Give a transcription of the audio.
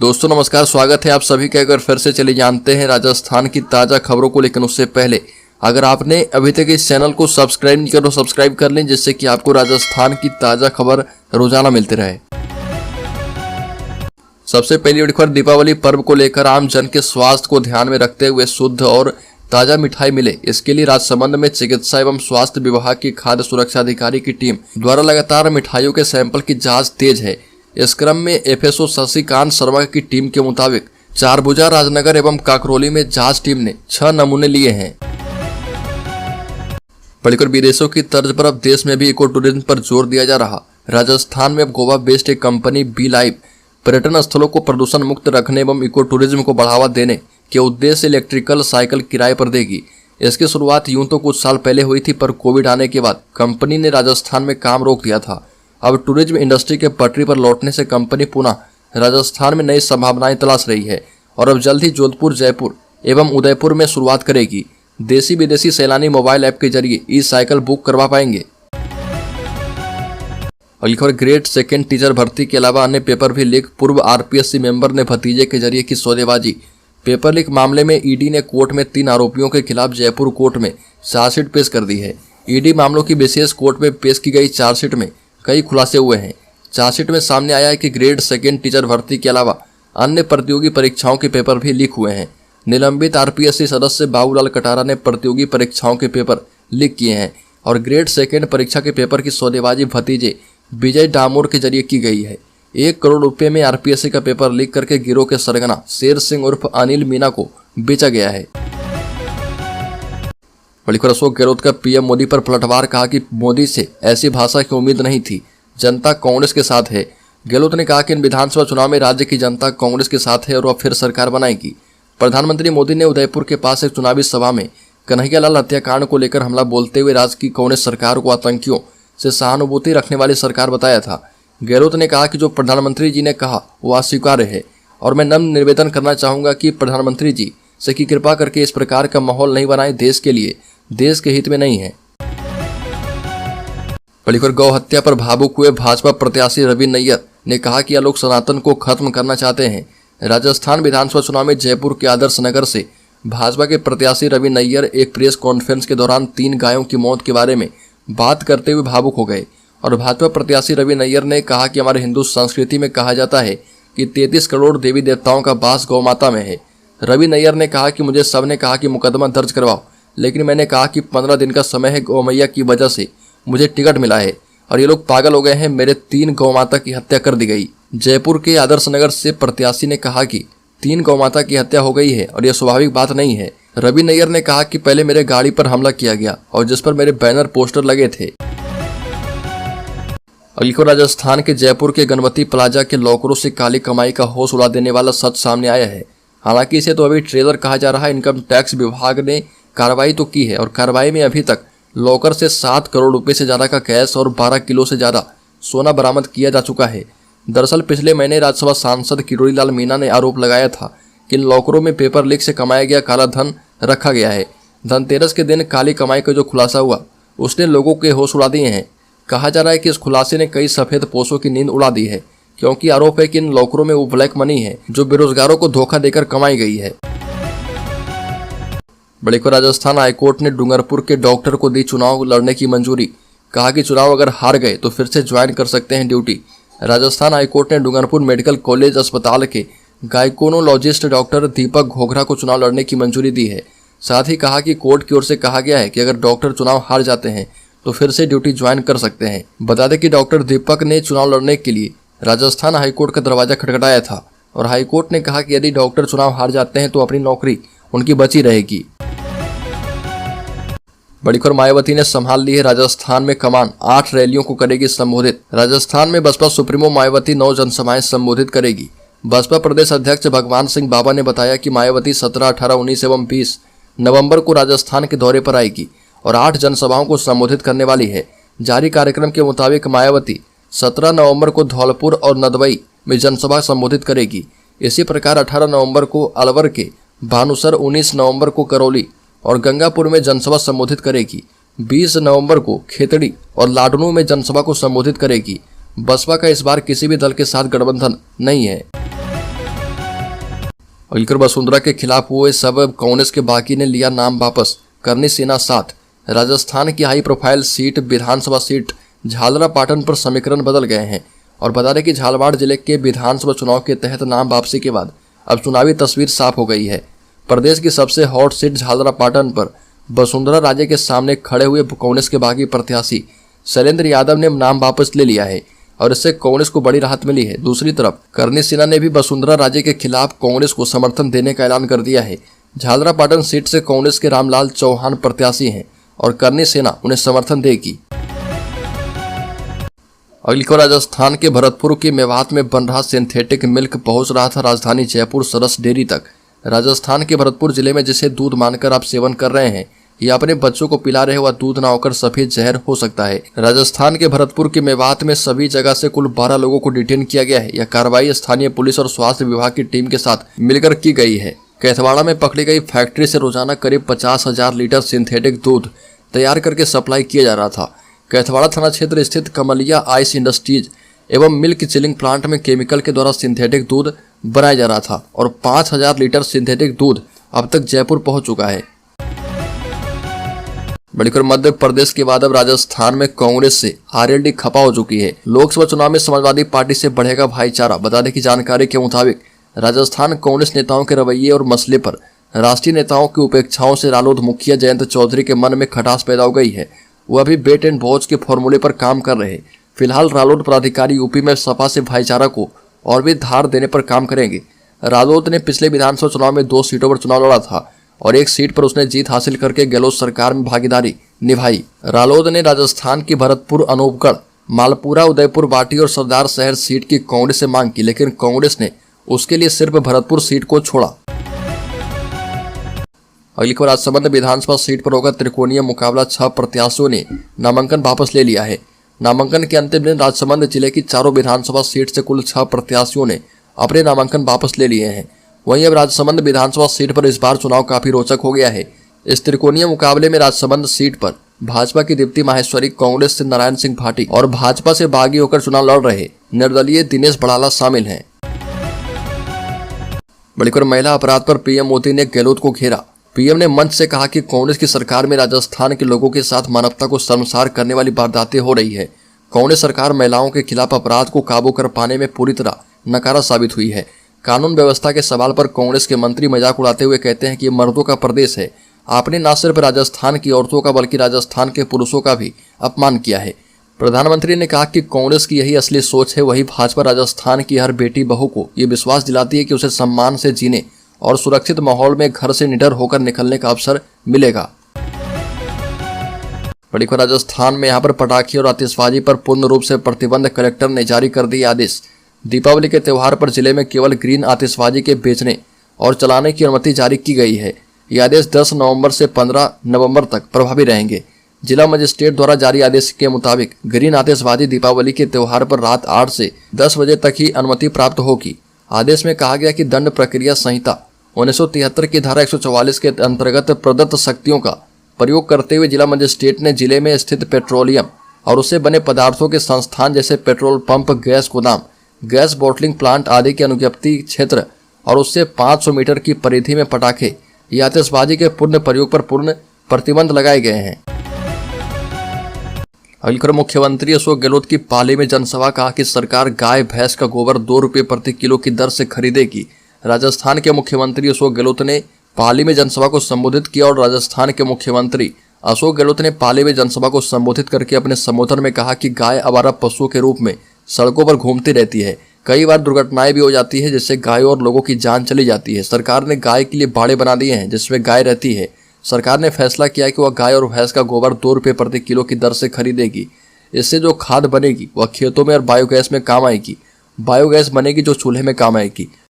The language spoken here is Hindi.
दोस्तों नमस्कार, स्वागत है आप सभी का। अगर फिर से चले जानते हैं राजस्थान की ताज़ा खबरों को, लेकिन उससे पहले अगर आपने अभी तक इस चैनल को सब्सक्राइब नहीं किया तो सब्सक्राइब कर लें, जिससे कि आपको राजस्थान की ताज़ा खबर रोजाना मिलती रहे। सबसे पहली बड़ी खबर, दीपावली पर्व को लेकर आम जन के स्वास्थ्य को ध्यान में रखते हुए शुद्ध और ताज़ा मिठाई मिले, इसके लिए राजसमंद में चिकित्सा एवं स्वास्थ्य विभाग की खाद्य सुरक्षा अधिकारी की टीम द्वारा लगातार मिठाइयों के सैंपल की जाँच तेज है। इस क्रम में एफएसओ शशिकांत शर्मा की टीम के मुताबिक चारभुजा, राजनगर एवं काकरोली में जांच टीम ने 6 नमूने लिए हैं। बढ़कर विदेशों की तर्ज पर अब देश में भी इको टूरिज्म पर जोर दिया जा रहा। राजस्थान में अब गोवा बेस्ड एक कंपनी बी लाइव पर्यटन स्थलों को प्रदूषण मुक्त रखने एवं इको टूरिज्म को बढ़ावा देने के उद्देश्य से इलेक्ट्रिकल साइकिल किराए पर देगी। इसकी शुरुआत यूं तो कुछ साल पहले हुई थी, पर कोविड आने के बाद कंपनी ने राजस्थान में काम रोक दिया था। अब टूरिज्म इंडस्ट्री के पटरी पर लौटने से कंपनी पुनः राजस्थान में नई संभावनाएं तलाश रही है और अब जल्द ही जोधपुर, जयपुर एवं उदयपुर में शुरुआत करेगी। देशी विदेशी सैलानी मोबाइल ऐप के जरिए ई साइकिल बुक करवा पाएंगे। अगली खबर, ग्रेड सेकेंड टीचर भर्ती के अलावा अन्य पेपर भी लीक, पूर्व आरपीएससी मेंबर ने भतीजे के जरिए की सौदेबाजी। पेपर लीक मामले में ईडी ने कोर्ट में 3 आरोपियों के खिलाफ जयपुर कोर्ट में चार्जशीट पेश कर दी है। ईडी मामलों की विशेष कोर्ट में पेश की गई चार्जशीट में कई खुलासे हुए हैं। चार्जशीट में सामने आया है कि ग्रेड सेकेंड टीचर भर्ती के अलावा अन्य प्रतियोगी परीक्षाओं के पेपर भी लीक हुए हैं। निलंबित आरपीएससी सदस्य बाबूलाल कटारा ने प्रतियोगी परीक्षाओं के पेपर लीक किए हैं और ग्रेड सेकेंड परीक्षा के पेपर की सौदेबाजी भतीजे विजय डामोर के जरिए की गई है। 1 करोड़ रुपए में आरपीएससी का पेपर लीक करके गिरोह के सरगना शेर सिंह उर्फ अनिल मीना को बेचा गया है। बड़ी खबर, अशोक गहलोत का पीएम मोदी पर पलटवार, कहा कि मोदी से ऐसी भाषा की उम्मीद नहीं थी, जनता कांग्रेस के साथ है। गहलोत ने कहा कि इन विधानसभा चुनाव में राज्य की जनता कांग्रेस के साथ है और वह फिर सरकार बनाएगी। प्रधानमंत्री मोदी ने उदयपुर के पास एक चुनावी सभा में कन्हैयालाल हत्याकांड को लेकर हमला बोलते हुए राज्य की कांग्रेस सरकार को आतंकियों से सहानुभूति रखने वाली सरकार बताया था। गहलोत ने कहा कि जो प्रधानमंत्री जी ने कहा वो अस्वीकार्य है और मैं नम्र निवेदन करना चाहूँगा कि प्रधानमंत्री जी से की कृपा करके इस प्रकार का माहौल नहीं बनाए, देश के लिए, देश के हित में नहीं है। बड़ी खबर, गौ हत्या पर भावुक हुए भाजपा प्रत्याशी रवि नैयर ने कहा कि यह लोग सनातन को खत्म करना चाहते हैं। राजस्थान विधानसभा चुनाव में जयपुर के आदर्श नगर से भाजपा के प्रत्याशी रवि नैयर एक प्रेस कॉन्फ्रेंस के दौरान 3 गायों की मौत के बारे में बात करते हुए भावुक हो गए और भाजपा प्रत्याशी रवि नैयर ने कहा कि हमारे हिंदू संस्कृति में कहा जाता है कि 33 करोड़ देवी देवताओं का वास गौ माता में है। रवि नैयर ने कहा कि मुझे सबने कहा कि मुकदमा दर्ज करवाओ, लेकिन मैंने कहा कि 15 दिन का समय है, गौ मैया की वजह से मुझे टिकट मिला है और ये लोग पागल हो गए हैं, मेरे 3 गौ माता की हत्या कर दी गई। जयपुर के आदर्श नगर से प्रत्याशी ने कहा कि 3 गौ माता की हत्या हो गई है और यह स्वाभाविक बात नहीं है। रवि नैयर ने कहा कि पहले मेरे गाड़ी पर हमला किया गया और जिस पर मेरे बैनर पोस्टर लगे थे। अगली खबर, राजस्थान के जयपुर के गणपति प्लाजा के लॉकरों से काली कमाई का होश उड़ा देने वाला सच सामने आया है। हालांकि इसे तो अभी ट्रेलर कहा जा रहा है। इनकम टैक्स विभाग ने कार्रवाई तो की है और कार्रवाई में अभी तक लॉकर से 7 करोड़ रुपए से ज्यादा का कैश और 12 किलो से ज्यादा सोना बरामद किया जा चुका है। दरअसल पिछले महीने राज्यसभा सांसद किरोड़ी लाल मीणा ने आरोप लगाया था कि इन लॉकरों में पेपर लीक से कमाया गया काला धन रखा गया है। धनतेरस के दिन काली कमाई का जो खुलासा हुआ उसने लोगों के होश उड़ा दिए हैं। कहा जा रहा है कि इस खुलासे ने कई सफेद पोशों की नींद उड़ा दी है, क्योंकि आरोप है कि इन लॉकरों में वो ब्लैक मनी है जो बेरोजगारों को धोखा देकर कमाई गई है। बड़ी खबर, राजस्थान हाईकोर्ट ने डूंगरपुर के डॉक्टर को दी चुनाव लड़ने की मंजूरी। कहा कि चुनाव अगर हार गए तो फिर से ज्वाइन कर सकते हैं ड्यूटी। राजस्थान हाईकोर्ट ने डूंगरपुर मेडिकल कॉलेज अस्पताल के गायकोनोलॉजिस्ट डॉक्टर दीपक घोघरा को चुनाव लड़ने की मंजूरी दी है। साथ ही कहा कि कोर्ट की ओर से कहा गया है कि अगर डॉक्टर चुनाव हार जाते हैं तो फिर से ड्यूटी ज्वाइन कर सकते हैं। बता दें कि डॉक्टर दीपक ने चुनाव लड़ने के लिए राजस्थान हाईकोर्ट का दरवाजा खटखटाया था और हाईकोर्ट ने कहा कि यदि डॉक्टर चुनाव हार जाते हैं तो अपनी नौकरी उनकी बची रहेगी। बड़ी खबर, मायावती ने संभाल ली है राजस्थान में कमान, 8 रैलियों को करेगी संबोधित। राजस्थान में बसपा सुप्रीमो मायावती 9 जनसभाएं संबोधित करेगी। बसपा प्रदेश अध्यक्ष भगवान सिंह बाबा ने बताया कि मायावती 17, 18, 19 एवं 20 नवंबर को राजस्थान के दौरे पर आएगी और 8 जनसभाओं को संबोधित करने वाली है। जारी कार्यक्रम के मुताबिक मायावती 17 नवंबर को धौलपुर और नदवई में जनसभा संबोधित करेगी। इसी प्रकार 18 नवंबर को अलवर के भानुसर, 19 नवंबर को करौली और गंगापुर में जनसभा संबोधित करेगी। 20 नवंबर को खेतड़ी और लाडनू में जनसभा को संबोधित करेगी। बसपा का इस बार किसी भी दल के साथ गठबंधन नहीं है। अलीगढ़ वसुंधरा के खिलाफ हुए सब कांग्रेस के बागी ने लिया नाम वापस, करनी सेना साथ। राजस्थान की हाई प्रोफाइल सीट विधानसभा सीट झालरापाटन पर समीकरण बदल गए हैं और बता दें कि झालावाड़ जिले के विधानसभा चुनाव के तहत नाम वापसी के बाद अब चुनावी तस्वीर साफ हो गई है। प्रदेश की सबसे हॉट सीट झालरापाटन पर वसुंधरा राजे के सामने खड़े हुए कांग्रेस के बागी प्रत्याशी शैलेंद्र यादव ने नाम वापस ले लिया है और इससे कांग्रेस को बड़ी राहत मिली है। दूसरी तरफ करनी सेना ने भी वसुंधरा राजे के खिलाफ कांग्रेस को समर्थन देने का ऐलान कर दिया है। झालरापाटन सीट से कांग्रेस के रामलाल चौहान प्रत्याशी हैं और करनी सेना उन्हें समर्थन देगी। अगली खबर राजस्थान के भरतपुर के मेवात में बन रहा सिंथेटिक मिल्क पहुंच रहा था राजधानी जयपुर सरस डेयरी तक। राजस्थान के भरतपुर जिले में जिसे दूध मानकर आप सेवन कर रहे हैं या अपने बच्चों को पिला रहे वह दूध ना होकर सफेद जहर हो सकता है। राजस्थान के भरतपुर के मेवात में सभी जगह से कुल 12 लोगों को डिटेन किया गया है। यह कार्रवाई स्थानीय पुलिस और स्वास्थ्य विभाग की टीम के साथ मिलकर की गई है। कैथवाड़ा में पकड़ी गई फैक्ट्री से रोजाना करीब 50,000 लीटर सिंथेटिक दूध तैयार करके सप्लाई किया जा रहा था। कैथवाड़ा थाना क्षेत्र स्थित कमलिया आइस इंडस्ट्रीज एवं मिल्क चिलिंग प्लांट में केमिकल के द्वारा सिंथेटिक दूध बनाया जा रहा था और 5,000 लीटर सिंथेटिक दूध अब तक जयपुर पहुंच चुका है। बढ़कर मध्य प्रदेश के बाद अब राजस्थान में कांग्रेस से आरएलडी खपा हो चुकी है। लोकसभा चुनाव में समाजवादी पार्टी से बढ़ेगा भाईचारा। बताने की जानकारी के मुताबिक राजस्थान कांग्रेस नेताओं के रवैये और मसले पर राष्ट्रीय नेताओं की उपेक्षाओं से रालोद मुखिया जयंत चौधरी के मन में खटास पैदा हो गई है। वह अभी बेट एंड वॉच के फॉर्मूले पर काम कर रहे। फिलहाल रालोद पदाधिकारी यूपी में सपा से भाईचारा को और भी धार देने पर काम करेंगे। रालोद ने पिछले विधानसभा चुनाव में 2 सीटों पर चुनाव लड़ा था और एक सीट पर उसने जीत हासिल करके गहलोत सरकार में भागीदारी निभाई। रालोद ने राजस्थान की भरतपुर, अनूपगढ़, मालपुरा, उदयपुर, बाटी और सरदार शहर सीट की कांग्रेस से मांग की, लेकिन कांग्रेस ने उसके लिए सिर्फ भरतपुर सीट को छोड़ा। अगली खबर राजसमंद विधानसभा सीट पर होगा त्रिकोणीय मुकाबला। 6 प्रत्याशियों ने नामांकन वापस ले लिया है। नामांकन के अंतिम दिन राजसमंद जिले की चारों विधानसभा सीट से कुल 6 प्रत्याशियों ने अपने नामांकन वापस ले लिए हैं। वहीं अब राजसमंद विधानसभा सीट पर इस बार चुनाव काफी रोचक हो गया है। इस त्रिकोणीय मुकाबले में राजसमंद सीट पर भाजपा की दीप्ति माहेश्वरी, कांग्रेस से नारायण सिंह भाटी और भाजपा से बागी होकर चुनाव लड़ रहे निर्दलीय दिनेश बड़ाला शामिल हैं। बढ़कर महिला अपराध पर पीएम मोदी ने गहलोत को घेरा। पीएम ने मंच से कहा कि कांग्रेस की सरकार में राजस्थान के लोगों के साथ मानवता को शर्मसार करने वाली वारदातें हो रही है। कांग्रेस सरकार महिलाओं के खिलाफ अपराध को काबू कर पाने में पूरी तरह नकारा साबित हुई है। कानून व्यवस्था के सवाल पर कांग्रेस के मंत्री मजाक उड़ाते हुए कहते हैं कि ये मर्दों का प्रदेश है। आपने न सिर्फ राजस्थान की औरतों का बल्कि राजस्थान के पुरुषों का भी अपमान किया है। प्रधानमंत्री ने कहा कि कांग्रेस की यही असली सोच है। वही भाजपा राजस्थान की हर बेटी बहू को ये विश्वास दिलाती है कि उसे सम्मान से जीने और सुरक्षित माहौल में घर से निडर होकर निकलने का अवसर मिलेगा। बड़ी खबर राजस्थान में यहाँ पर पटाखे और आतिशबाजी पर पूर्ण रूप से प्रतिबंध। कलेक्टर ने जारी कर दिए आदेश। दीपावली के त्यौहार पर जिले में केवल ग्रीन आतिशबाजी के बेचने और चलाने की अनुमति जारी की गई है। ये आदेश 10 नवंबर से 15 नवंबर तक प्रभावी रहेंगे। जिला मजिस्ट्रेट द्वारा जारी आदेश के मुताबिक ग्रीन आतिशबाजी दीपावली के त्यौहार पर रात 8 से 10 बजे तक ही अनुमति प्राप्त होगी। आदेश में कहा गया कि दंड प्रक्रिया संहिता 1973 की धारा 144 के अंतर्गत प्रदत्त शक्तियों का प्रयोग करते हुए जिला मजिस्ट्रेट ने जिले में स्थित पेट्रोलियम और उससे बने पदार्थों के संस्थान जैसे पेट्रोल पंप, गैस गोदाम, गैस बॉटलिंग प्लांट आदि के अनुज्ञप्ति क्षेत्र और उससे 500 मीटर की परिधि में पटाखे या आतिशबाजी के पूर्ण प्रयोग पर पूर्ण प्रतिबंध लगाए गए हैं। अगली खबर मुख्यमंत्री अशोक गहलोत की पाली में जनसभा। कहा कि सरकार गाय भैंस का गोबर 2 रुपये प्रति किलो की दर से खरीदेगी। राजस्थान के मुख्यमंत्री अशोक गहलोत ने पाली में जनसभा को संबोधित किया और राजस्थान के मुख्यमंत्री अशोक गहलोत ने पाली में जनसभा को संबोधित करके अपने संबोधन में कहा कि गाय आवारा पशुओं के रूप में सड़कों पर घूमती रहती है। कई बार दुर्घटनाएं भी हो जाती है जिससे गायों और लोगों की जान चली जाती है। सरकार ने गाय के लिए बाड़े बना दिए हैं जिसमें गाय रहती है। सरकार ने फैसला किया कि वह गाय और भैंस का गोबर 2 रुपये प्रति किलो की दर से खरीदेगी। इससे जो खाद बनेगी वह खेतों में और बायोगैस में काम आएगी। बायोगैस बनेगी जो चूल्हे में काम आएगी।